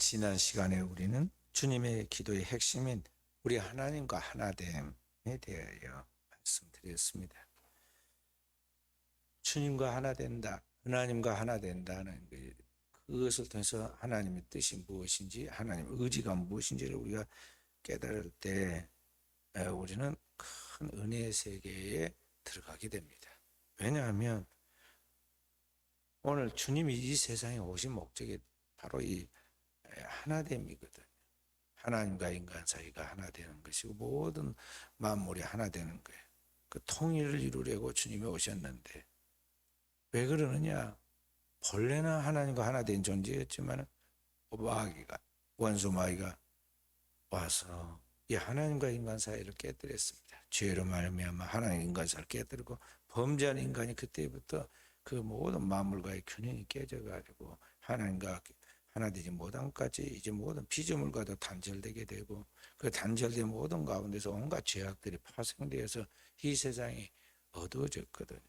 지난 시간에 우리는 주님의 기도의 핵심인 우리 하나님과 하나됨에 대하여 말씀드렸습니다. 주님과 하나 된다, 하나님과 하나 된다는 그것을 통해서 하나님의 뜻이 무엇인지, 하나님의 의지가 무엇인지를 우리가 깨달을 때 우리는 큰 은혜의 세계에 들어가게 됩니다. 왜냐하면 오늘 주님이 이 세상에 오신 목적이 바로 이 하나됨이거든요. 하나님과 인간 사이가 하나 되는 것이고 모든 만물이 하나 되는 거예요. 그 통일을 이루려고 주님이 오셨는데 왜 그러느냐? 본래는 하나님과 하나 된 존재였지만 마귀가, 원수 마귀가 와서 이 하나님과 인간 사이를 깨뜨렸습니다. 죄로 말미암아 하나님 인간 사이를 깨뜨리고 범죄한 인간이 그때부터 그 모든 만물과의 균형이 깨져가지고 하나님과 하나 되지 못한 것까지 이제 모든 피조물과도 단절되게 되고 그 단절된 모든 가운데서 온갖 죄악들이 파생되어서 이 세상이 어두워졌거든요.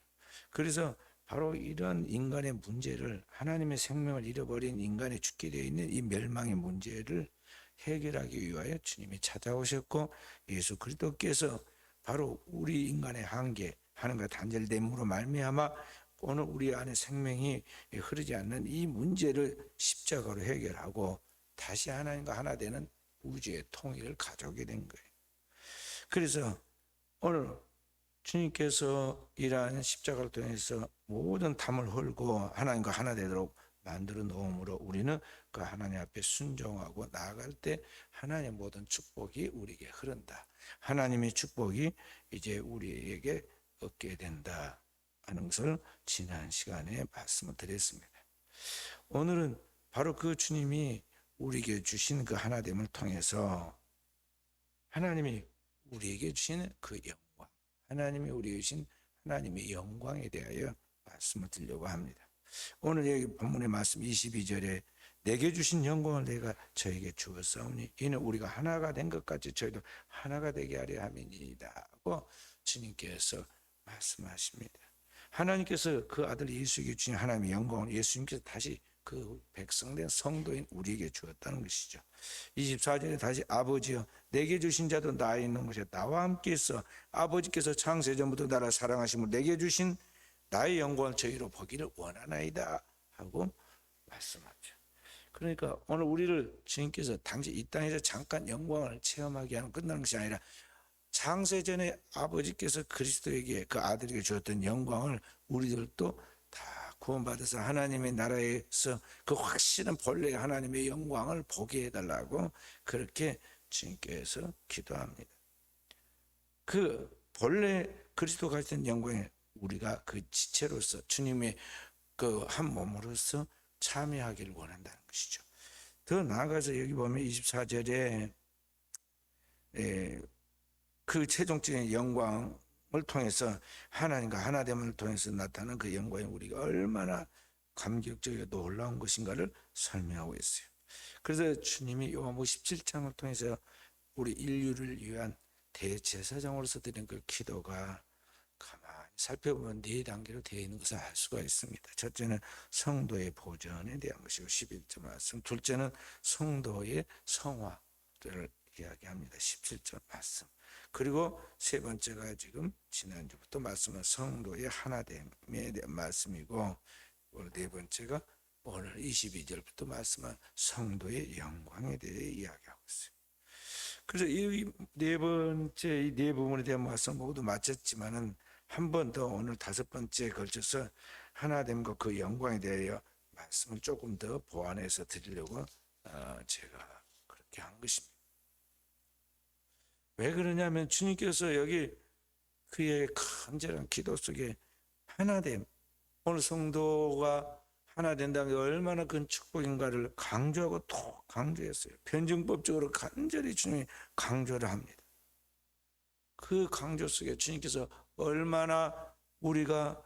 그래서 바로 이런 인간의 문제를, 하나님의 생명을 잃어버린 인간이 죽게 되어 있는 이 멸망의 문제를 해결하기 위하여 주님이 찾아오셨고, 예수 그리스도께서 바로 우리 인간의 한계, 하나님과 단절됨으로 말미암아 오늘 우리 안에 생명이 흐르지 않는 이 문제를 십자가로 해결하고 다시 하나님과 하나 되는 우주의 통일을 가져오게 된 거예요. 그래서 오늘 주님께서 이러한 십자가를 통해서 모든 담을 헐고 하나님과 하나 되도록 만들어 놓음으로 우리는 그 하나님 앞에 순종하고 나아갈 때 하나님의 모든 축복이 우리에게 흐른다. 하나님의 축복이 이제 우리에게 얻게 된다 하는 것을 지난 시간에 말씀을 드렸습니다. 오늘은 바로 그 주님이 우리에게 주신 그 하나됨을 통해서 하나님이 우리에게 주신 그 영광, 하나님이 우리에게 주신 하나님의 영광에 대하여 말씀을 드리려고 합니다. 오늘 여기 본문의 말씀 22절에 내게 주신 영광을 내가 저에게 주었사오니 이는 우리가 하나가 된 것 같이 저희도 하나가 되게 하려 함이니이다 하고 주님께서 말씀하십니다. 하나님께서 그 아들 예수에게 주신 하나님의 영광을 예수님께서 다시 그 백성된 성도인 우리에게 주었다는 것이죠. 24절에 다시 아버지여 내게 주신 자도 나에 있는 것이야 나와 함께 있어 아버지께서 창세전부터 나를 사랑하심으로 내게 주신 나의 영광을 저희로 보기를 원하나이다 하고 말씀하죠. 그러니까 오늘 우리를 주님께서 당시 이 땅에서 잠깐 영광을 체험하게 하는 끝나는 것이 아니라 창세전에 아버지께서 그리스도에게 그 아들에게 주었던 영광을 우리들도 다 구원받아서 하나님의 나라에서 그 확실한 본래 하나님의 영광을 보게 해달라고 그렇게 주님께서 기도합니다. 그 본래 그리스도가 가진 영광에 우리가 그 지체로서 주님의 그 한 몸으로서 참여하기를 원한다는 것이죠. 더 나아가서 여기 보면 24절에 그 최종적인 영광을 통해서 하나님과 하나됨을 통해서 나타나는 그 영광이 우리가 얼마나 감격적이고 놀라운 것인가를 설명하고 있어요. 그래서 주님이 요한복음 17장을 통해서 우리 인류를 위한 대제사장으로서 드린 그 기도가 가만히 살펴보면 네 단계로 되어 있는 것을 알 수가 있습니다. 첫째는 성도의 보전에 대한 것이고 11절 말씀, 둘째는 성도의 성화를 이야기합니다. 17절 말씀. 그리고 세 번째가 지금 지난주부터 말씀은 성도의 하나됨에 대한 말씀이고 오늘 네 번째가 오늘 22절부터 말씀한 성도의 영광에 대해 이야기하고 있어요. 그래서 이 네 번째 이 네 부분에 대한 말씀 모두 마쳤지만은 한 번 더 오늘 다섯 번째에 걸쳐서 하나됨과 그 영광에 대하여 말씀을 조금 더 보완해서 드리려고 제가 그렇게 한 것입니다. 왜 그러냐면 주님께서 여기 그의 간절한 기도 속에 하나됨, 오늘 성도가 하나 된다는 게 얼마나 큰 축복인가를 강조하고 또 강조했어요. 변증법적으로 간절히 주님이 강조를 합니다. 그 강조 속에 주님께서 얼마나 우리가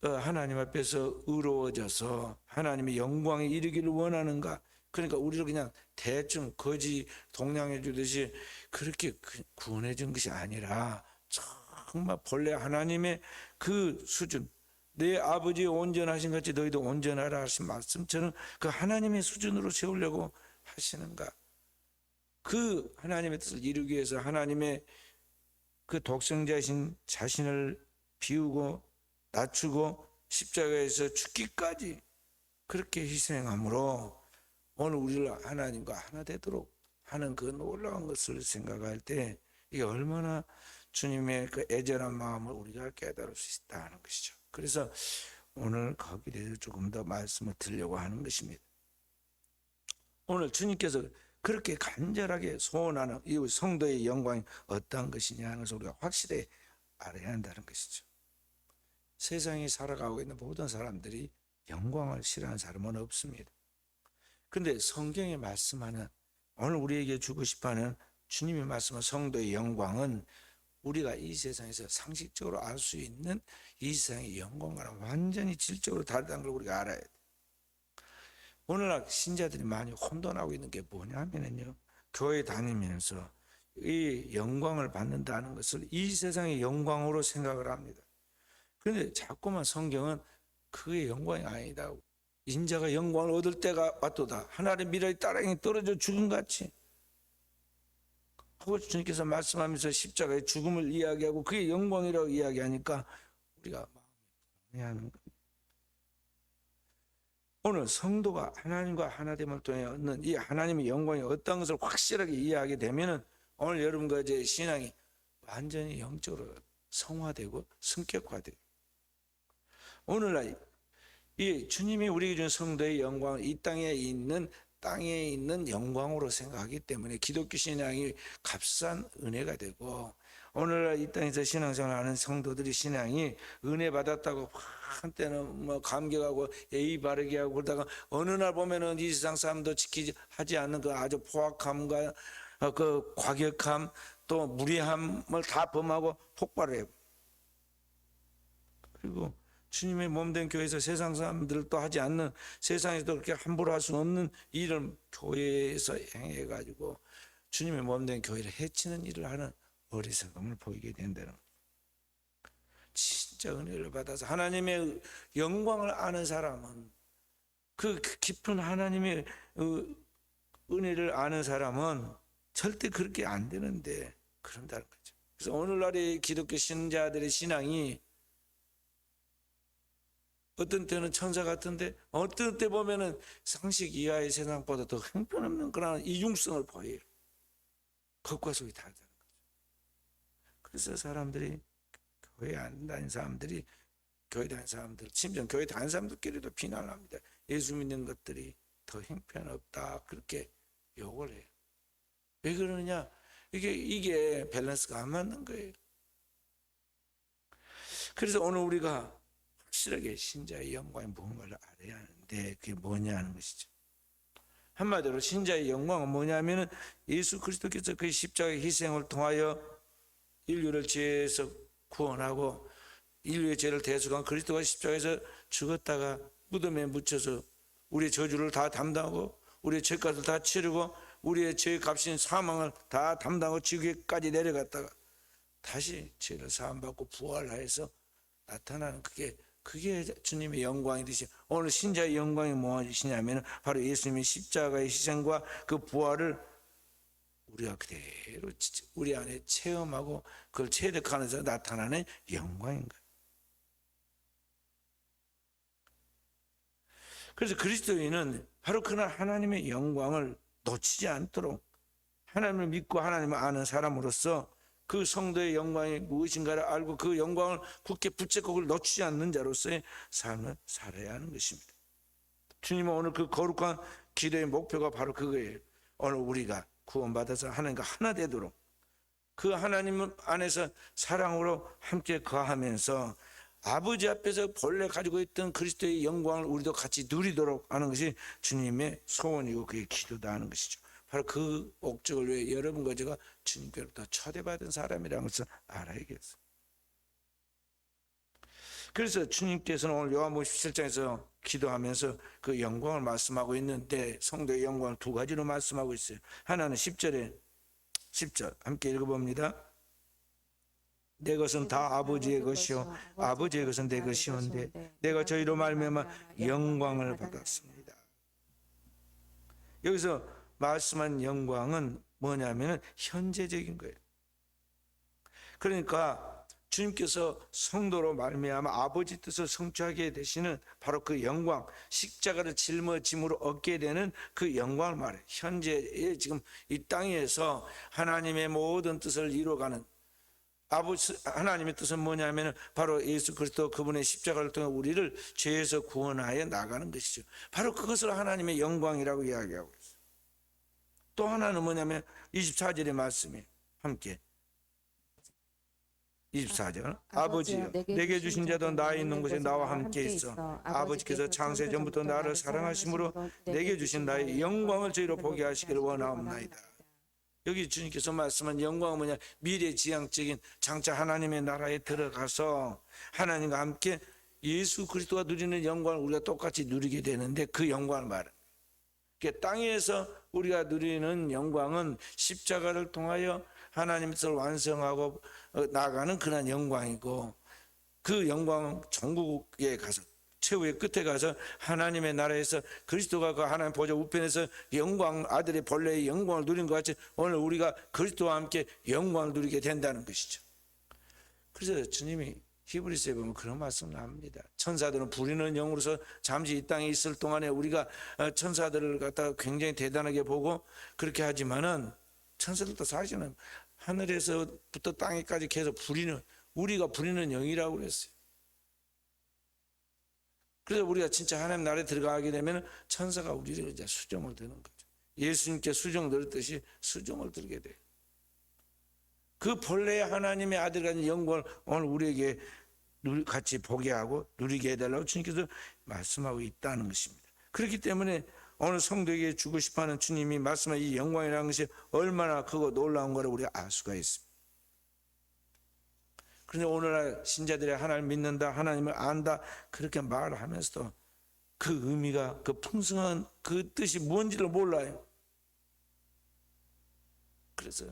하나님 앞에서 의로워져서 하나님의 영광에 이르기를 원하는가. 그러니까 우리를 그냥 대충 거지 동냥해 주듯이 그렇게 구원해 준 것이 아니라 정말 본래 하나님의 그 수준, 내 아버지의 온전하신 같이 너희도 온전하라 하신 말씀처럼 그 하나님의 수준으로 세우려고 하시는가? 그 하나님의 뜻을 이루기 위해서 하나님의 그 독생자이신 자신을 비우고 낮추고 십자가에서 죽기까지 그렇게 희생함으로 오늘 우리를 하나님과 하나 되도록 하는 그 놀라운 것을 생각할 때 이게 얼마나 주님의 그 애절한 마음을 우리가 깨달을 수 있다는 것이죠. 그래서 오늘 거기에 대해서 조금 더 말씀을 드리려고 하는 것입니다. 오늘 주님께서 그렇게 간절하게 소원하는 이 성도의 영광이 어떠한 것이냐 하는 것을 우리가 확실히 알아야 한다는 것이죠. 세상에 살아가고 있는 모든 사람들이 영광을 싫어하는 사람은 없습니다. 그런데 성경에 말씀하는 오늘 우리에게 주고 싶어하는 주님이 말씀한 성도의 영광은 우리가 이 세상에서 상식적으로 알 수 있는 이 세상의 영광과는 완전히 질적으로 다르다는 걸 우리가 알아야 돼요. 오늘날 신자들이 많이 혼돈하고 있는 게 뭐냐면요, 교회 다니면서 이 영광을 받는다는 것을 이 세상의 영광으로 생각을 합니다. 그런데 자꾸만 성경은 그게 영광이 아니다. 인자가 영광을 얻을 때가 왔도다. 하나님의 미랄이 따랑이 떨어져 죽은 같이 하고 주님께서 말씀하면서 십자가의 죽음을 이야기하고 그게 영광이라고 이야기하니까 우리가 마음이 불안해하는 겁니다. 오늘 성도가 하나님과 하나됨을 통해 얻는 이 하나님의 영광이 어떤 것을 확실하게 이해하게 되면은 오늘 여러분과 제 신앙이 완전히 영적으로 성화되고 성격화돼요. 오늘날 이 주님이 우리에게 준 성도의 영광을 이 땅에 있는 영광으로 생각하기 때문에 기독교 신앙이 값싼 은혜가 되고, 오늘날 이 땅에서 신앙생활하는 성도들이 신앙이 은혜 받았다고 한때는 뭐 감격하고 예의 바르게 하고 그러다가 어느 날 보면은 이 세상 사람도 지키지 하지 않는 그 아주 포악함과 그 과격함 또 무례함을 다 범하고 폭발을 해요. 그리고 주님의 몸된 교회에서 세상 사람들도 하지 않는, 세상에서도 그렇게 함부로 할 수 없는 일을 교회에서 행해가지고 주님의 몸된 교회를 해치는 일을 하는 어리석음을 보이게 된다는 거예요. 진짜 은혜를 받아서 하나님의 영광을 아는 사람은, 그 깊은 하나님의 은혜를 아는 사람은 절대 그렇게 안 되는데 그런다는 거죠. 그래서 오늘날의 기독교 신자들의 신앙이 어떤 때는 천사 같은데 어떤 때 보면은 상식 이하의 세상보다 더 형편없는 그런 이중성을 보여요. 겉과 속이 다르다는 거죠. 그래서 사람들이 교회 안 다니는 사람들이 교회 다니는 사람들, 심지어 교회 다니는 사람들끼리도 비난을 합니다. 예수 믿는 것들이 더 형편없다 그렇게 욕을 해요. 왜 그러느냐? 이게 밸런스가 안 맞는 거예요. 그래서 오늘 우리가 확실하게 신자의 영광이 무엇인가를 알아야 하는데 그게 뭐냐 하는 것이죠. 한마디로 신자의 영광은 뭐냐면은 예수 그리스도께서 그 십자가의 희생을 통하여 인류를 죄에서 구원하고 인류의 죄를 대속한 그리스도가 십자가에서 죽었다가 무덤에 묻혀서 우리의 저주를 다 담당하고 우리의 죄값을 다 치르고 우리의 죄 값인 사망을 다 담당하고 지옥에까지 내려갔다가 다시 죄를 사함받고 부활하여서 나타나는 그게 주님의 영광이듯이 오늘 신자의 영광이 무엇이냐면 바로 예수님의 십자가의 희생과 그 부활을 우리가 그대로 우리 안에 체험하고 그걸 체득하면서 나타나는 영광인 거예요. 그래서 그리스도인은 바로 그날 하나님의 영광을 놓치지 않도록 하나님을 믿고 하나님을 아는 사람으로서 그 성도의 영광이 무엇인가를 알고 그 영광을 굳게 붙잡고 그걸 놓치지 않는 자로서의 삶을 살아야 하는 것입니다. 주님은 오늘 그 거룩한 기도의 목표가 바로 그거예요. 오늘 우리가 구원받아서 하나님과 하나 되도록 그 하나님 안에서 사랑으로 함께 거하면서 아버지 앞에서 본래 가지고 있던 그리스도의 영광을 우리도 같이 누리도록 하는 것이 주님의 소원이고 그게 기도다 하는 것이죠. 바로 그 목적을 위해 여러분과 제가 주님께로부터 초대받은 사람이라는 것을 알아야겠어요. 그래서 주님께서는 오늘 요한복음 17장에서 기도하면서 그 영광을 말씀하고 있는데 성도의 영광을 두 가지로 말씀하고 있어요. 하나는 10절 함께 읽어봅니다. 내 것은 다 아버지의 것이요 아버지의 것은 내 것이온데 내가 저희로 말미암아 영광을 받았습니다. 여기서 말씀한 영광은 뭐냐면 현재적인 거예요. 그러니까 주님께서 성도로 말미암아 아버지 뜻을 성취하게 되시는 바로 그 영광, 십자가를 짊어짐으로 얻게 되는 그 영광을 말해요. 현재의 지금 이 땅에서 하나님의 모든 뜻을 이루어가는 아버지 하나님의 뜻은 뭐냐면 바로 예수 그리스도 그분의 십자가를 통해 우리를 죄에서 구원하여 나가는 것이죠. 바로 그것을 하나님의 영광이라고 이야기하고 있어요. 또 하나는 뭐냐면 24절의 말씀이 함께 24절 아버지여 내게 주신 자도 나 있는 곳에 나와 함께 있어 아버지께서 창세 전부터 나를 사랑하심으로 내게 주신 나의 영광을 저희로 보게 하시기를 원하옵나이다. 여기 주님께서 말씀한 영광은 뭐냐? 미래지향적인 장차 하나님의 나라에 들어가서 하나님과 함께 예수 그리스도가 누리는 영광을 우리가 똑같이 누리게 되는데 그 영광을 말합니다. 땅에서 우리가 누리는 영광은 십자가를 통하여 하나님의 뜻을 완성하고 나가는 그런 영광이고 그 영광은 전국에 가서 최후의 끝에 가서 하나님의 나라에서 그리스도가 그 하나님 보좌 우편에서 영광 아들의 본래의 영광을 누린 것 같이 오늘 우리가 그리스도와 함께 영광을 누리게 된다는 것이죠. 그래서 주님이 히브리서에 보면 그런 말씀을 합니다. 천사들은 부리는 영으로서 잠시 이 땅에 있을 동안에 우리가 천사들을 갖다가 굉장히 대단하게 보고 그렇게 하지만은 천사들도 사실은 하늘에서부터 땅에까지 계속 부리는 우리가 부리는 영이라고 그랬어요. 그래서 우리가 진짜 하나님 나라에 들어가게 되면 천사가 우리를 이제 수종을 드는 거죠. 예수님께 수종 들었듯이 수종을 들게 돼요. 그 본래의 하나님의 아들 같은 영광을 오늘 우리에게 같이 보게 하고 누리게 해달라고 주님께서 말씀하고 있다는 것입니다. 그렇기 때문에 오늘 성도에게 주고 싶어하는 주님이 말씀한 이 영광이라는 것이 얼마나 크고 놀라운 거를 우리가 알 수가 있습니다. 그런데 오늘날 신자들이 하나님을 믿는다, 하나님을 안다 그렇게 말을 하면서도 그 의미가 그 풍성한 그 뜻이 뭔지를 몰라요. 그래서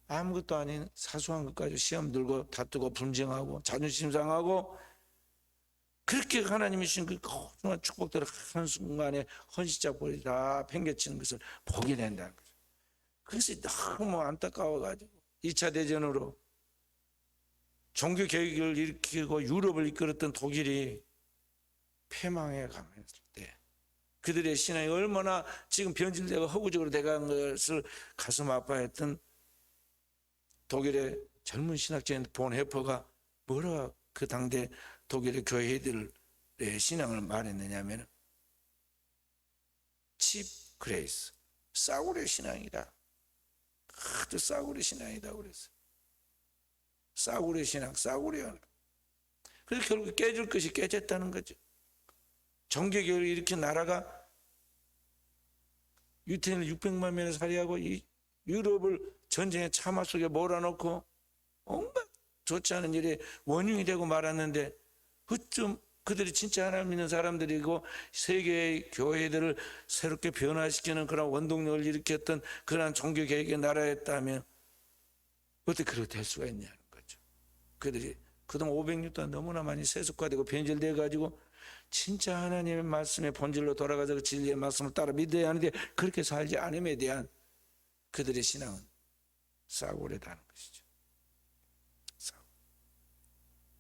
아무것도 아닌 사소한 것까지 시험 들고 다투고 분쟁하고 자존심 상하고 그렇게 하나님이 주신 그 소중한 축복들을 한순간에 헌신자 버리 다 팽개치는 것을 보게 된다는 거죠. 그것이 너무 안타까워가지고 2차 대전으로 종교 개혁을 일으키고 유럽을 이끌었던 독일이 패망해 가면서 때 그들의 신앙이 얼마나 지금 변질되고 허구적으로 돼간 것을 가슴 아파했던 독일의 젊은 신학자인 본 헤퍼가 뭐라 그 당대 독일의 교회들의 신앙을 말했느냐 하면 칩 그레이스 싸구려 신앙이다. 아주 싸구려 신앙이다 그랬어요. 싸구려 신앙, 싸구려. 그래서 결국 깨질 것이 깨졌다는 거죠. 종교개혁을 일으킨 나라가 유태인을 600만 명을 살해하고 이 유럽을 전쟁의 참화 속에 몰아넣고 온갖 좋지 않은 일에 원흉이 되고 말았는데 어쩜 그들이 진짜 하나님 믿는 사람들이고 세계의 교회들을 새롭게 변화시키는 그런 원동력을 일으켰던 그런 종교개혁의 나라였다면 어떻게 그렇게 될 수가 있냐는 거죠. 그들이 그동안 500년 동안 너무나 많이 세속화되고 변질되어 가지고 진짜 하나님의 말씀의 본질로 돌아가서 그 진리의 말씀을 따라 믿어야 하는데 그렇게 살지 않음에 대한 그들의 신앙은 싸구려다는 것이죠.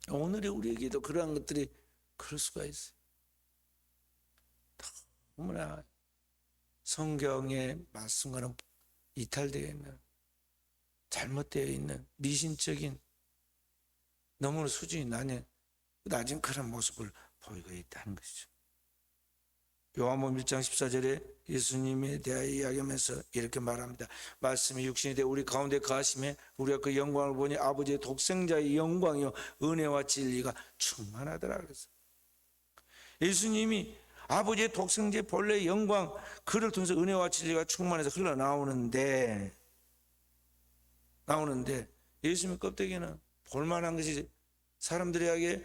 오늘의 우리에게도 그러한 것들이 그럴 수가 있어요. 너무나 성경의 말씀과는 이탈되어 있는 잘못되어 있는 미신적인 너무나 수준이 낮은 그런 모습을 보이고 있다는 것이죠. 요한복음 1장 14절에 예수님에 대하여 이야기하면서 이렇게 말합니다. 말씀이 육신이 되어 우리 가운데 거하심에 우리가 그 영광을 보니 아버지의 독생자의 영광이요 은혜와 진리가 충만하더라 그랬어요. 예수님이 아버지의 독생자의 본래의 영광 그를 통해서 은혜와 진리가 충만해서 흘러나오는데 예수님의 껍데기는 볼만한 것이 사람들에게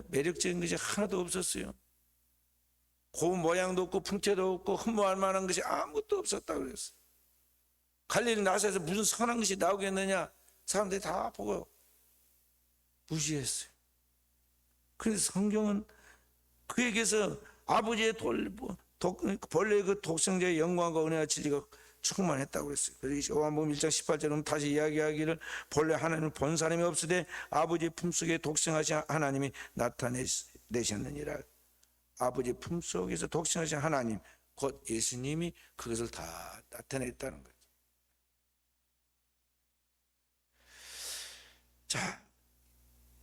매력적인 것이 하나도 없었어요. 고운 모양도 없고 풍채도 없고 흠모할 만한 것이 아무것도 없었다고 그랬어요. 갈릴리 나사에서 무슨 선한 것이 나오겠느냐 사람들이 다 보고 무시했어요. 그래서 성경은 그에게서 아버지의 본래 그 독생자의 영광과 은혜와 진리가 충만했다고 그랬어요. 그래서 요한복음 1장 18절은 다시 이야기하기를 본래 하나님을 본 사람이 없으되 아버지 품속에 독생하신 하나님이 나타내셨느니라. 아버지 품속에서 독생하신 하나님 곧 예수님이 그것을 다 나타냈다는 거죠. 자,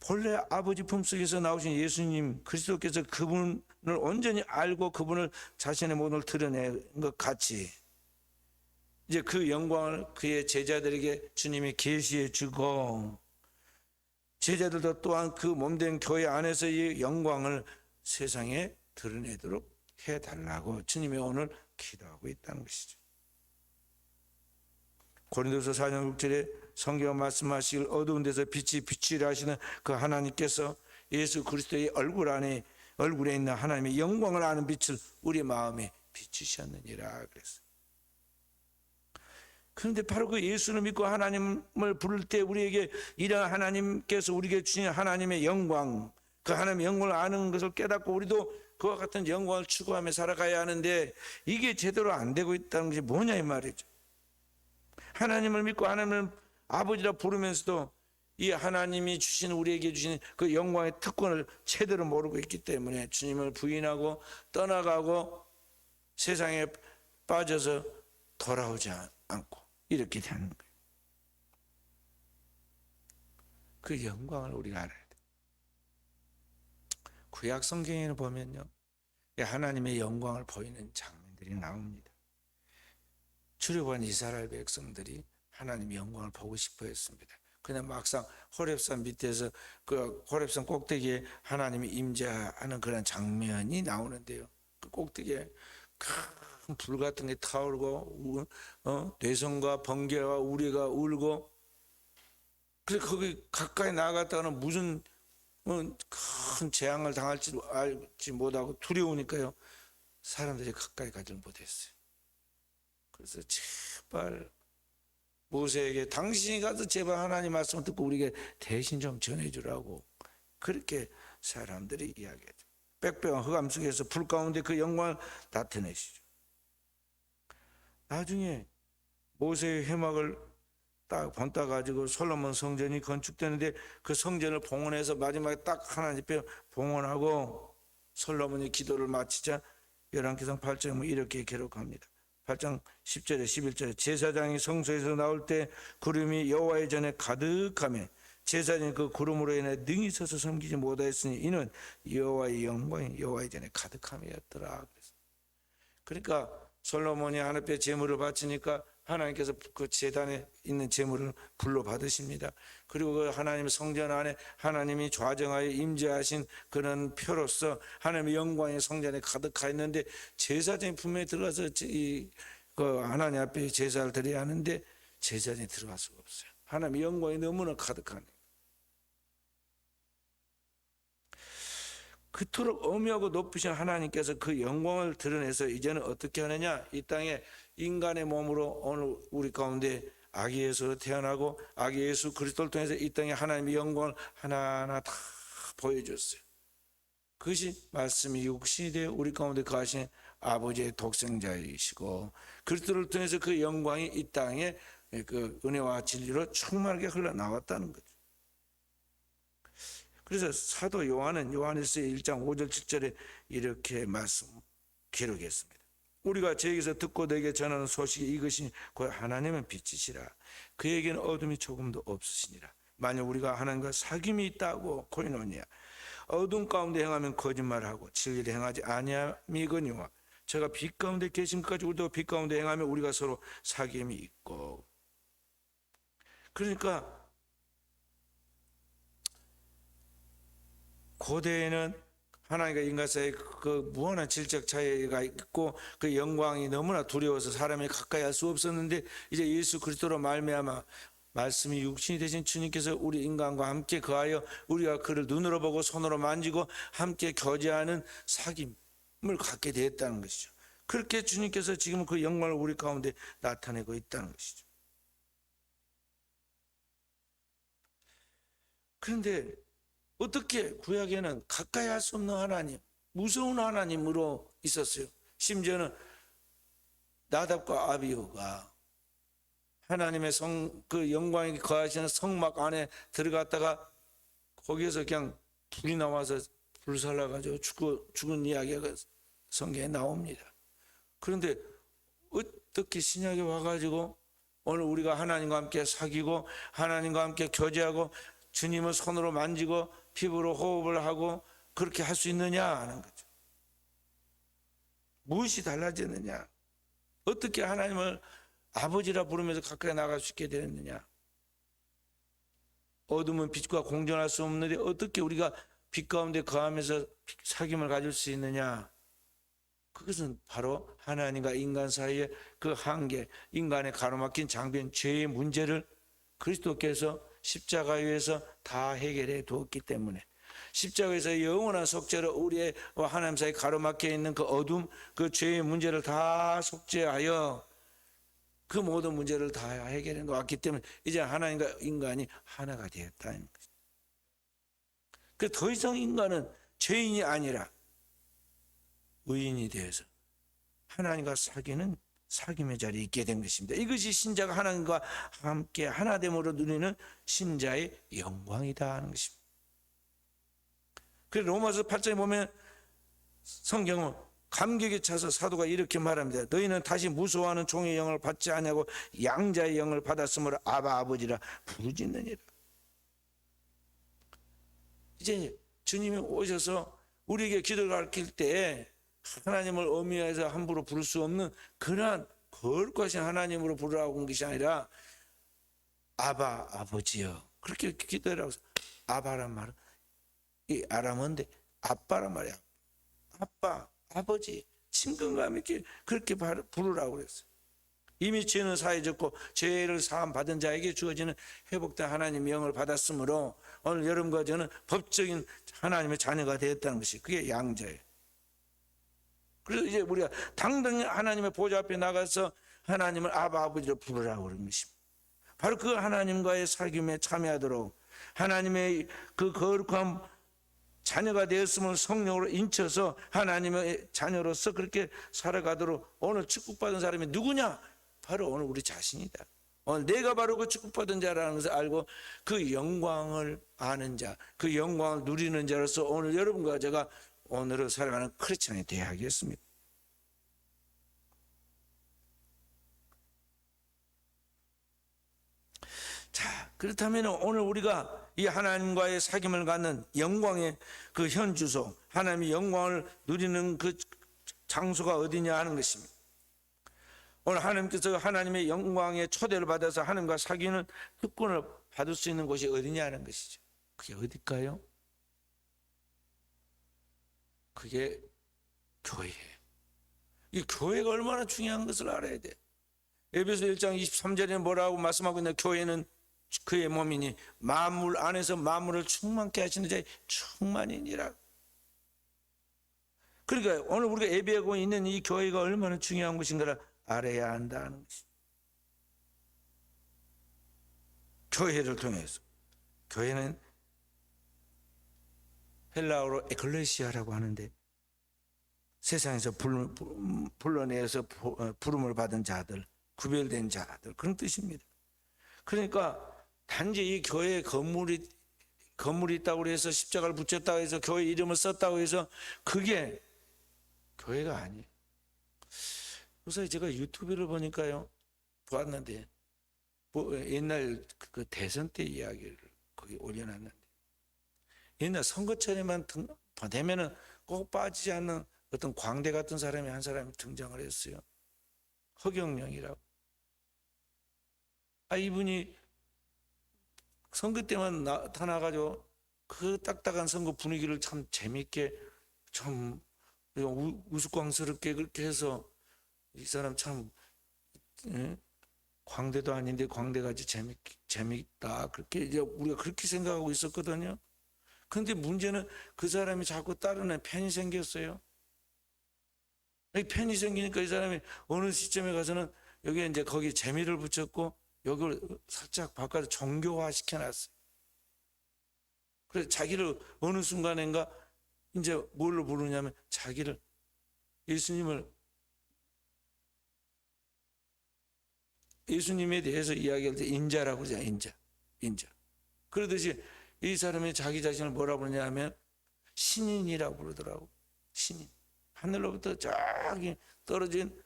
본래 아버지 품속에서 나오신 예수님 그리스도께서 그분을 온전히 알고 그분을 자신의 모습을 드러낸 것 같이 이제 그 영광을 그의 제자들에게 주님이 계시해 주고 제자들도 또한 그 몸된 교회 안에서의 영광을 세상에 드러내도록 해달라고 주님이 오늘 기도하고 있다는 것이죠. 고린도서 4장 6절에 성경 말씀하시길 어두운 데서 빛이 비추리라 하시는 그 하나님께서 예수 그리스도의 얼굴에 있는 하나님의 영광을 아는 빛을 우리 마음에 비추셨느니라 그랬어요. 그런데 바로 그 예수를 믿고 하나님을 부를 때 우리에게 이런 하나님께서 우리에게 주신 하나님의 영광, 그 하나님의 영광을 아는 것을 깨닫고 우리도 그와 같은 영광을 추구하며 살아가야 하는데 이게 제대로 안 되고 있다는 것이 뭐냐 이 말이죠. 하나님을 믿고 하나님을 아버지라 부르면서도 이 하나님이 주신 우리에게 주신 그 영광의 특권을 제대로 모르고 있기 때문에 주님을 부인하고 떠나가고 세상에 빠져서 돌아오지 않고 이렇게 되는 거예요. 그 영광을 우리가 알아야 돼요. 구약 성경에는 보면요, 하나님의 영광을 보이는 장면들이 나옵니다. 출애굽한 이스라엘 백성들이 하나님의 영광을 보고 싶어 했습니다. 그냥 막상 호렙산 밑에서 그 호렙산 꼭대기에 하나님이 임재하는 그런 장면이 나오는데요. 그 꼭대기에 큰 불 같은 게 타오르고 뇌성과 번개와 우리가 울고 그래서 거기 가까이 나갔다가는 무슨 큰 재앙을 당할지 알지 못하고 두려우니까요. 사람들이 가까이 가지 못했어요. 그래서 제발 모세에게 당신이 가서 제발 하나님 말씀을 듣고 우리에게 대신 좀 전해주라고 그렇게 사람들이 이야기하죠. 빽빽한 흑암 속에서 불 가운데 그 영광을 나타내시죠. 나중에 모세의 회막을 딱 본따 가지고 솔로몬 성전이 건축되는데 그 성전을 봉헌해서 마지막에 딱 하나님 앞에 봉헌하고 솔로몬이 기도를 마치자 열왕기상 8장에 이렇게 기록합니다. 8장 10절에 11절에 제사장이 성소에서 나올 때 구름이 여호와의 전에 가득하며 제사장이 그 구름으로 인해 능히 서서 섬기지 못하였으니 이는 여호와의 영광이 여호와의 전에 가득함이었더라. 그러니까 솔로몬이 하나님 앞에 제물을 바치니까 하나님께서 그 제단에 있는 제물을 불로 받으십니다. 그리고 그 하나님 성전 안에 하나님이 좌정하여 임재하신 그런 표로서 하나님의 영광이 성전에 가득하 있는데 제사장이 분명히 들어가서 그 하나님 앞에 제사를 드려야 하는데 제사장이 들어갈 수가 없어요. 하나님의 영광이 너무나 가득하네요. 그토록 엄하고 높으신 하나님께서 그 영광을 드러내서 이제는 어떻게 하느냐, 이 땅에 인간의 몸으로 오늘 우리 가운데 아기 예수로 태어나고 아기 예수 그리스도를 통해서 이 땅에 하나님의 영광을 하나하나 다 보여줬어요. 그것이 말씀이 육신이 되어 우리 가운데 거하신 아버지의 독생자이시고 그리스도를 통해서 그 영광이 이 땅에 그 은혜와 진리로 충만하게 흘러나왔다는 거죠. 그래서 사도 요한은 요한일서 1장 5절 7절에 이렇게 말씀 기록했습니다. 우리가 저에게서 듣고 너에게 전하는 소식이 이것이 곧 하나님은 빛이시라. 그에게는 어둠이 조금도 없으시니라. 만약 우리가 하나님과 사귐이 있다고 코이노니아 어둠 가운데 행하면 거짓말하고 진리를 행하지 아니함이거니와 저가 빛 가운데 계신 것까지 우리도 빛 가운데 행하면 우리가 서로 사귐이 있고. 그러니까 고대에는 하나님과 인간 사이에 그 무한한 질적 차이가 있고 그 영광이 너무나 두려워서 사람이 가까이 할 수 없었는데 이제 예수 그리스도로 말미암아 말씀이 육신이 되신 주님께서 우리 인간과 함께 거하여 우리가 그를 눈으로 보고 손으로 만지고 함께 교제하는 사귐을 갖게 되었다는 것이죠. 그렇게 주님께서 지금 그 영광을 우리 가운데 나타내고 있다는 것이죠. 그런데 어떻게 구약에는 가까이 할 수 없는 하나님, 무서운 하나님으로 있었어요. 심지어는 나답과 아비후가 하나님의 그 영광이 거하시는 성막 안에 들어갔다가 거기에서 그냥 불이 나와서 불살라가지고 죽은 이야기가 성경에 나옵니다. 그런데 어떻게 신약에 와가지고 오늘 우리가 하나님과 함께 사귀고 하나님과 함께 교제하고 주님을 손으로 만지고 피부로 호흡을 하고 그렇게 할 수 있느냐 하는 거죠. 무엇이 달라졌느냐? 어떻게 하나님을 아버지라 부르면서 가까이 나갈 수 있게 되었느냐? 어둠은 빛과 공존할 수 없는데 어떻게 우리가 빛 가운데 거하면서 사귐을 가질 수 있느냐? 그것은 바로 하나님과 인간 사이의 그 한계, 인간의 가로막힌 장벽, 죄의 문제를 그리스도께서 십자가에서 다 해결해 두었기 때문에, 십자가에서 영원한 속죄로 우리의 하나님 사이 가로막혀 있는 그 어둠, 그 죄의 문제를 다 속죄하여 그 모든 문제를 다 해결해 놓았기 때문에 이제 하나님과 인간이 하나가 되었다는 것입니다. 그 더 이상 인간은 죄인이 아니라 의인이 되어서 하나님과 사귀는 사귐의 자리에 있게 된 것입니다. 이것이 신자가 하나님과 함께 하나됨으로 누리는 신자의 영광이다 하는 것입니다. 그래서 로마서 8장에 보면 성경은 감격에 차서 사도가 이렇게 말합니다. 너희는 다시 무서워하는 종의 영을 받지 아니하고 양자의 영을 받았으므로 아바 아버지라 부르짖느니라. 이제 주님이 오셔서 우리에게 기도를 가르칠 때 하나님을 어미해서 함부로 부를 수 없는 그러한 거룩하신 하나님으로 부르라고 한 것이 아니라 아바 아버지여 그렇게 기도하라고. 아바란 말은 이 아람어인데 아빠란 말이야. 아빠 아버지 친근감 있게 그렇게 부르라고 그랬어요. 이미 죄는 사해졌고 죄를 사함 받은 자에게 주어지는 회복된 하나님의 영을 받았으므로 오늘 여러분과 저는 법적인 하나님의 자녀가 되었다는 것이 그게 양자예요. 그래서 이제 우리가 당당히 하나님의 보좌 앞에 나가서 하나님을 아바 아버지로 부르라고 그런 것입니다. 바로 그 하나님과의 사귐에 참여하도록 하나님의 그 거룩한 자녀가 되었음을 성령으로 인쳐서 하나님의 자녀로서 그렇게 살아가도록 오늘 축복받은 사람이 누구냐? 바로 오늘 우리 자신이다. 오늘 내가 바로 그 축복받은 자라는 것을 알고 그 영광을 아는 자, 그 영광을 누리는 자로서 오늘 여러분과 제가 오늘을 살아가는 크리스천이 되어야 하겠습니다. 자, 그렇다면 오늘 우리가 이 하나님과의 사귐을 갖는 영광의 그 현주소, 하나님의 영광을 누리는 그 장소가 어디냐 하는 것입니다. 오늘 하나님께서 하나님의 영광의 초대를 받아서 하나님과 사귀는 특권을 받을 수 있는 곳이 어디냐 하는 것이죠. 그게 어딜까요? 그게 교회예요. 이 교회가 얼마나 중요한 것을 알아야 돼. 에베소 1장 23절에 뭐라고 말씀하고 있냐? 교회는 그의 몸이니 만물 안에서 만물을 충만케 하시는 자의 충만이니라. 그러니까 오늘 우리가 예배하고 있는 이 교회가 얼마나 중요한 것인가를 알아야 한다는 것이. 교회를 통해서, 교회는 헬라어로 에클레시아라고 하는데 세상에서 불러내서 부름을 받은 자들, 구별된 자들 그런 뜻입니다. 그러니까 단지 이 교회에 건물이 있다고 해서 십자가를 붙였다고 해서 교회 이름을 썼다고 해서 그게 교회가 아니에요. 그래서 제가 유튜브를 보니까요, 보았는데 옛날 그 대선 때 이야기를 거기 올려놨는데 옛날 선거철에만 되면은 꼭 빠지지 않는 어떤 광대 같은 사람이 한 사람이 등장을 했어요. 허경영이라고. 이분이 선거 때만 나타나가지고 그 딱딱한 선거 분위기를 참 재밌게 참 우스꽝스럽게 그렇게 해서 이 사람 참 광대도 아닌데 광대같이 재밌다 그렇게 이제 우리가 그렇게 생각하고 있었거든요. 그런데 문제는 그 사람이 자꾸 다른 애 팬이 생겼어요. 이 팬이 생기니까 이 사람이 어느 시점에 가서는 여기 이제 거기 재미를 붙였고 여기를 살짝 바꿔서 종교화 시켜놨어요. 그래서 자기를 어느 순간인가 이제 뭘로 부르냐면 자기를 예수님을 예수님에 대해서 이야기할 때 인자라고 그러잖아요. 인자. 그러듯이 이 사람이 자기 자신을 뭐라고 그러냐면 신인이라고 부르더라고. 신인. 하늘로부터 저기 떨어진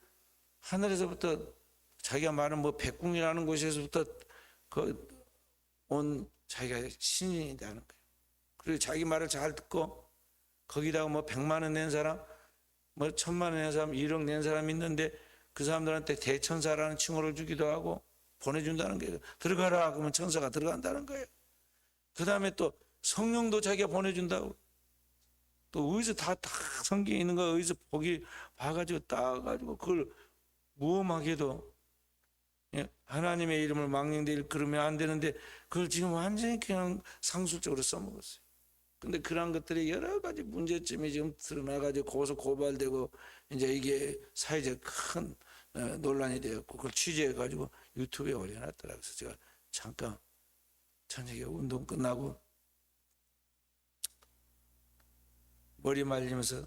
하늘에서부터 자기가 말한 뭐 백궁이라는 곳에서부터 온 자기가 신인이라는 거예요. 그리고 자기 말을 잘 듣고 거기다가 뭐 100만 원 낸 사람, 뭐 1000만 원 낸 사람, 1억 낸 사람 있는데 그 사람들한테 대천사라는 칭호를 주기도 하고 보내준다는 거예요. 들어가라 그러면 천사가 들어간다는 거예요. 그 다음에 또 성령도 자기가 보내준다고. 또 어디서 다 성경에 있는 거 어디서 보기 봐가지고 따가지고 그걸 무엄하게도 하나님의 이름을 망령되 일컬으면 안 되는데 그걸 지금 완전히 그냥 상술적으로 써먹었어요. 근데 그런 것들이 여러 가지 문제점이 지금 드러나가지고 고소 고발되고 이제 이게 사회적 큰 논란이 되었고 그걸 취재해가지고 유튜브에 올려놨더라고요. 그래서 제가 잠깐 저녁에 운동 끝나고 머리 말리면서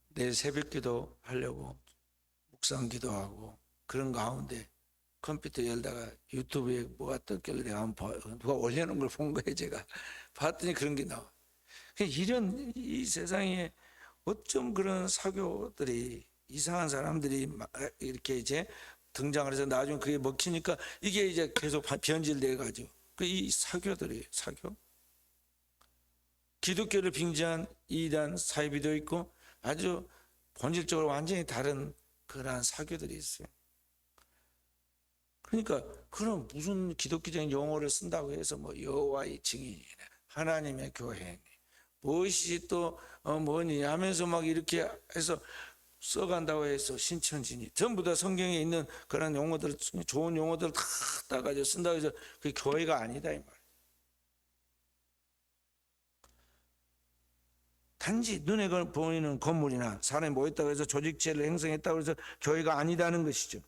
내일 새벽기도 하려고 묵상 기도하고 그런 가운데 컴퓨터 열다가 유튜브에 뭐가 떴길래 내가 한번 누가 올려놓은 걸 본 거예요. 제가 봤더니 그런 게 나와. 이런 이 세상에 어쩜 그런 사교들이 이상한 사람들이 이렇게 이제 등장을 해서 나중에 그게 먹히니까 이게 이제 계속 변질돼 가지고 이 사교들이 사교 기독교를 빙자한 이단 사이비도 있고 아주 본질적으로 완전히 다른 그러한 사교들이 있어요. 그러니까 그럼 무슨 기독교적인 용어를 쓴다고 해서 뭐 여호와의 증인이네 하나님의 교회니 무엇이 또 뭐니 하면서 막 이렇게 해서 써간다고 해서 신천지니 전부 다 성경에 있는 그런 용어들 좋은 용어들 다 따가지고 쓴다고 해서 그게 교회가 아니다 이 말이에요. 단지 눈에 보이는 건물이나 사람이 모였다고 해서 조직체를 형성했다고 해서 교회가 아니다는 것이죠.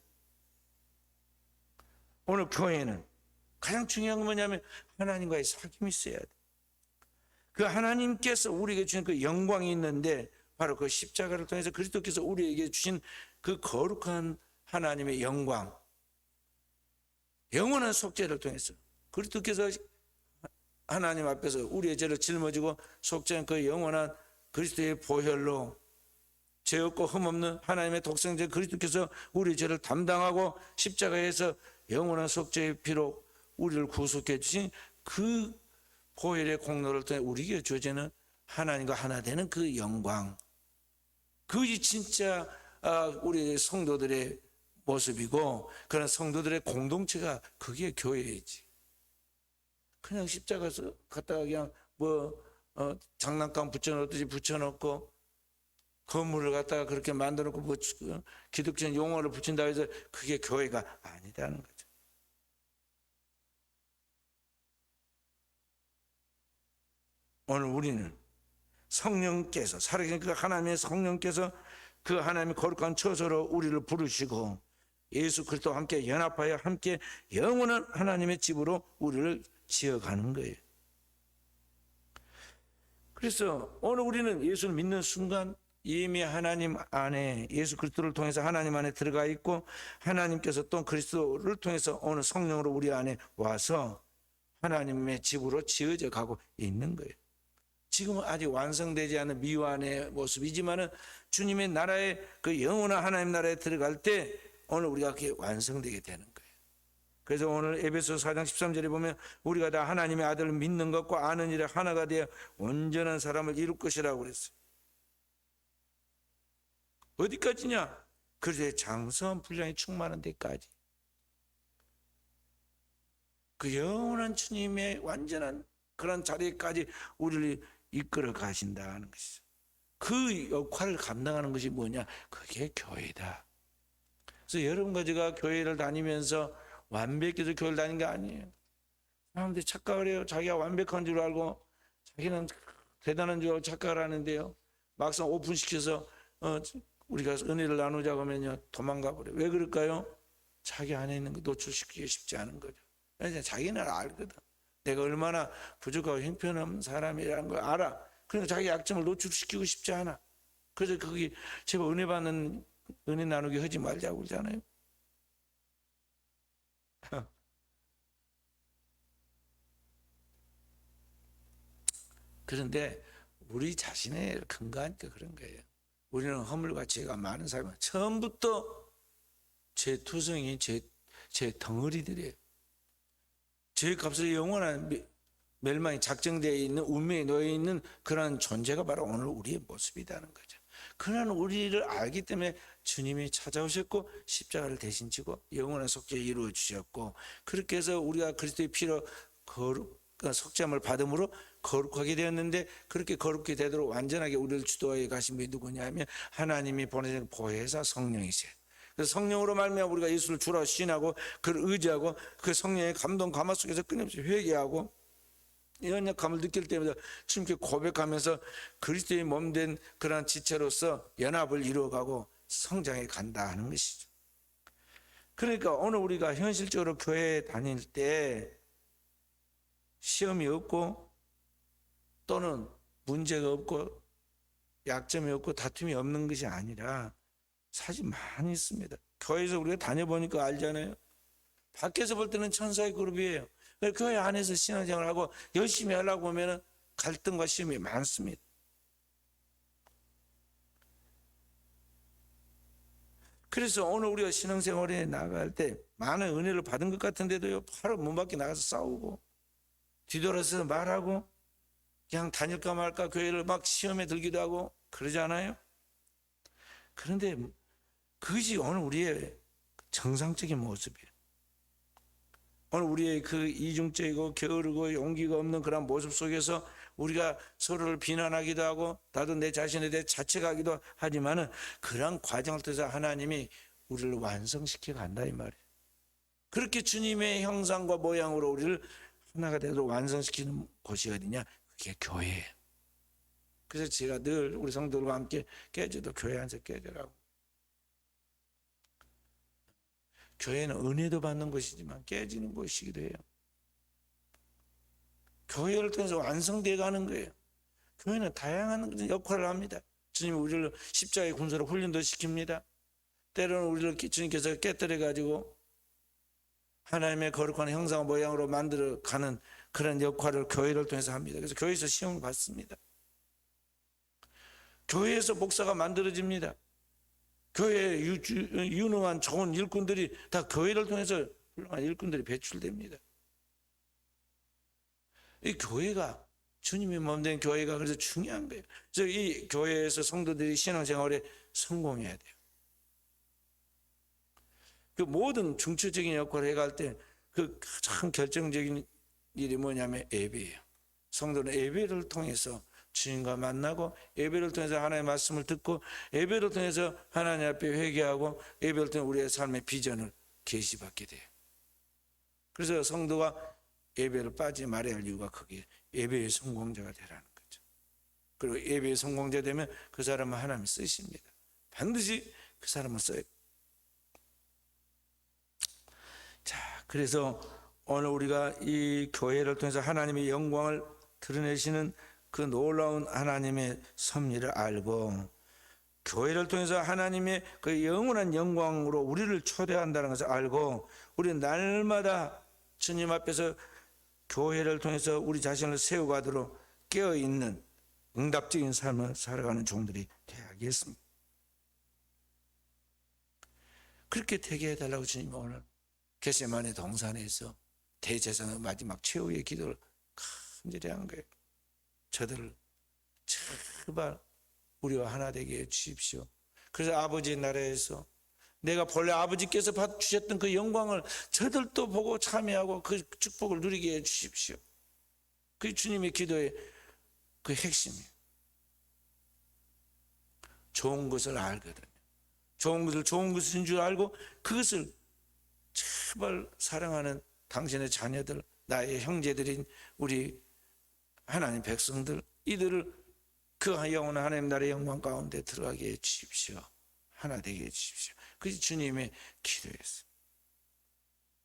오늘 교회는 가장 중요한 건 뭐냐면 하나님과의 사귐이 있어야 돼. 그 하나님께서 우리에게 주신 그 영광이 있는데 바로 그 십자가를 통해서 그리스도께서 우리에게 주신 그 거룩한 하나님의 영광, 영원한 속죄를 통해서 그리스도께서 하나님 앞에서 우리의 죄를 짊어지고 속죄한 그 영원한 그리스도의 보혈로 죄 없고 흠없는 하나님의 독생자 그리스도께서 우리의 죄를 담당하고 십자가에서 영원한 속죄의 피로 우리를 구속해 주신 그 보혈의 공로를 통해 우리에게 주어지는 하나님과 하나 되는 그 영광, 그것이 진짜 우리 성도들의 모습이고 그런 성도들의 공동체가 그게 교회이지. 그냥 십자가에서 갖다가 그냥 장난감 붙여놓듯이 붙여놓고 건물을 갖다가 그렇게 만들어놓고 뭐 기독교적인 용어를 붙인다고 해서 그게 교회가 아니다는 거죠. 오늘 우리는 성령께서 살아계신 그 하나님의 성령께서 그 하나님의 거룩한 처소로 우리를 부르시고 예수 그리스도와 함께 연합하여 함께 영원한 하나님의 집으로 우리를 지어가는 거예요. 그래서 오늘 우리는 예수를 믿는 순간 이미 하나님 안에 예수 그리스도를 통해서 하나님 안에 들어가 있고 하나님께서 또 그리스도를 통해서 오늘 성령으로 우리 안에 와서 하나님의 집으로 지어져 가고 있는 거예요. 지금은 아직 완성되지 않은 미완의 모습이지만은 주님의 나라에 그 영원한 하나님 나라에 들어갈 때 오늘 우리가 그게 완성되게 되는 거예요. 그래서 오늘 에베소 4장 13절에 보면 우리가 다 하나님의 아들을 믿는 것과 아는 일에 하나가 되어 온전한 사람을 이룰 것이라고 그랬어요. 어디까지냐? 그리스도의 장성한 분량이 충만한 데까지. 그 영원한 주님의 완전한 그런 자리까지 우리를 이끌어 가신다는 것이죠. 그 역할을 감당하는 것이 뭐냐? 그게 교회다. 그래서 여러분과 제가 교회를 다니면서 완벽해서 교회를 다니는 게 아니에요. 사람들이 착각을 해요. 자기가 완벽한 줄 알고 자기는 대단한 줄 알고 착각을 하는데요. 막상 오픈시켜서 우리가 은혜를 나누자고 하면요 도망가 버려요. 왜 그럴까요? 자기 안에 있는 거 노출시키기 쉽지 않은 거죠. 자기는 알거든. 내가 얼마나 부족하고 형편없는 사람이라는 걸 알아. 그러니까 자기 약점을 노출시키고 싶지 않아. 그래서 거기 제발 은혜 받는 은혜 나누기 하지 말자고 그러잖아요. 그런데 우리 자신의 근거하니까 그런 거예요. 우리는 허물과 죄가 많은 사람은 처음부터 죄투성이 제 덩어리들이에요. 죄 값을 영원한 멸망이 작정되어 있는 운명에 놓여 있는 그런 존재가 바로 오늘 우리의 모습이라는 거죠. 그런 우리를 알기 때문에 주님이 찾아오셨고 십자가를 대신 지고 영원한 속죄 이루어 주셨고, 그렇게 해서 우리가 그리스도의 피로 속죄함을 받음으로 거룩하게 되었는데, 그렇게 거룩게 되도록 완전하게 우리를 주도하여 가신 분이 누구냐 하면 하나님이 보내신 보혜사 성령이세요. 그래서 성령으로 말미암아 우리가 예수를 주라 신하고 그를 의지하고 그 성령의 감동 감화 속에서 끊임없이 회개하고 연약함을 느낄 때마다 주님께 고백하면서 그리스도의 몸된 그러한 지체로서 연합을 이루어가고 성장해 간다 하는 것이죠. 그러니까 오늘 우리가 현실적으로 교회에 다닐 때 시험이 없고 또는 문제가 없고 약점이 없고 다툼이 없는 것이 아니라 사실 많이 있습니다. 교회에서 우리가 다녀보니까 알잖아요. 밖에서 볼 때는 천사의 그룹이에요. 교회 안에서 신앙생활을 하고 열심히 하려고 하면 갈등과 시험이 많습니다. 그래서 오늘 우리가 신앙생활에 나갈 때 많은 은혜를 받은 것 같은데도요, 바로 문 밖에 나가서 싸우고 뒤돌아서 말하고 그냥 다닐까 말까 교회를 막 시험에 들기도 하고 그러잖아요. 그런데 그것이 오늘 우리의 정상적인 모습이에요. 오늘 우리의 그 이중적이고 게으르고 용기가 없는 그런 모습 속에서 우리가 서로를 비난하기도 하고 나도 내 자신에 대해 자책하기도 하지만은 그런 과정을 통해서 하나님이 우리를 완성시켜 간다 이 말이에요. 그렇게 주님의 형상과 모양으로 우리를 하나가 되도록 완성시키는 곳이 어디냐? 그게 교회예요. 그래서 제가 늘 우리 성도들과 함께 깨져도 교회 안에서 깨져라고. 교회는 은혜도 받는 것이지만 깨지는 것이기도 해요. 교회를 통해서 완성되어 가는 거예요. 교회는 다양한 역할을 합니다. 주님이 우리를 십자가의 군사로 훈련도 시킵니다. 때로는 우리를 주님께서 깨뜨려 가지고 하나님의 거룩한 형상 모양으로 만들어 가는 그런 역할을 교회를 통해서 합니다. 그래서 교회에서 시험을 받습니다. 교회에서 목사가 만들어집니다. 교회에 유능한 좋은 일꾼들이 다 교회를 통해서 훌륭한 일꾼들이 배출됩니다. 이 교회가 주님의 몸된 교회가 그래서 중요한 거예요. 그래서 이 교회에서 성도들이 신앙생활에 성공해야 돼요. 그 모든 중추적인 역할을 해갈 때 그 가장 결정적인 일이 뭐냐면 예배예요. 성도는 예배를 통해서 주님과 만나고 예배를 통해서 하나님의 말씀을 듣고 예배를 통해서 하나님 앞에 회개하고 예배를 통해 우리의 삶의 비전을 계시받게 돼요. 그래서 성도가 예배를 빠지지 말아야 할 이유가 그게 예배의 성공자가 되라는 거죠. 그리고 예배의 성공자 되면 그 사람은 하나님이 쓰십니다. 반드시 그 사람을 써요. 자, 그래서 오늘 우리가 이 교회를 통해서 하나님의 영광을 드러내시는 그 놀라운 하나님의 섭리를 알고 교회를 통해서 하나님의 그 영원한 영광으로 우리를 초대한다는 것을 알고 우리는 날마다 주님 앞에서 교회를 통해서 우리 자신을 세워가도록 깨어있는 응답적인 삶을 살아가는 종들이 되어야겠습니다. 그렇게 되게 해달라고 주님이 오늘 겟세마네 동산에서 대제사장 마지막 최후의 기도를 간절히 한 거예요. 저들을 제발 우리와 하나 되게 해 주십시오. 그래서 아버지의 나라에서 내가 본래 아버지께서 주셨던 그 영광을 저들도 보고 참여하고 그 축복을 누리게 해 주십시오. 그게 주님의 기도의 그 핵심이에요. 좋은 것을 알거든요. 좋은 것인 줄 알고 그것을 제발 사랑하는 당신의 자녀들, 나의 형제들인 우리 하나님 백성들, 이들을 그 영원한 하나님 나라의 영광 가운데 들어가게 해 주십시오. 하나 되게 해 주십시오. 그게 주님의 기도였어요.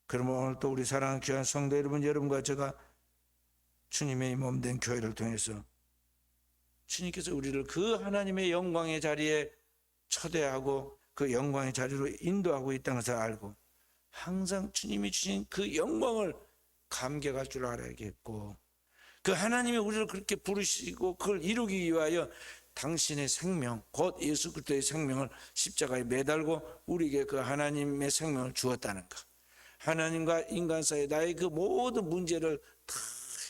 그러면 오늘 또 우리 사랑하는 귀한 성도 여러분, 여러분과 제가 주님의 몸된 교회를 통해서 주님께서 우리를 그 하나님의 영광의 자리에 초대하고 그 영광의 자리로 인도하고 있다는 것을 알고 항상 주님이 주신 그 영광을 감격할 줄 알아야겠고, 그 하나님이 우리를 그렇게 부르시고 그걸 이루기 위하여 당신의 생명, 곧 예수 그리스도의 생명을 십자가에 매달고 우리에게 그 하나님의 생명을 주었다는 것. 하나님과 인간 사이의 나의 그 모든 문제를 다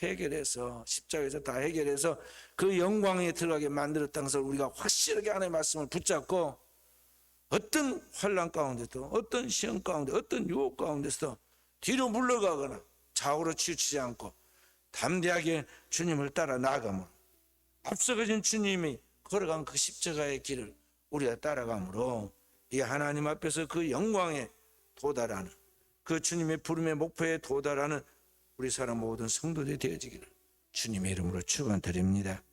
해결해서, 십자가에서 다 해결해서 그 영광에 들어가게 만들었다는 것을 우리가 확실하게 하나님의 말씀을 붙잡고, 어떤 환난 가운데도, 어떤 시험 가운데, 어떤 유혹 가운데서도 뒤로 물러가거나 좌우로 치우치지 않고 담대하게 주님을 따라 나아가므로, 앞서가신 주님이 걸어간 그 십자가의 길을 우리가 따라가므로 이 하나님 앞에서 그 영광에 도달하는, 그 주님의 부름의 목표에 도달하는 우리 사람 모든 성도들이 되어지기를 주님의 이름으로 축원드립니다.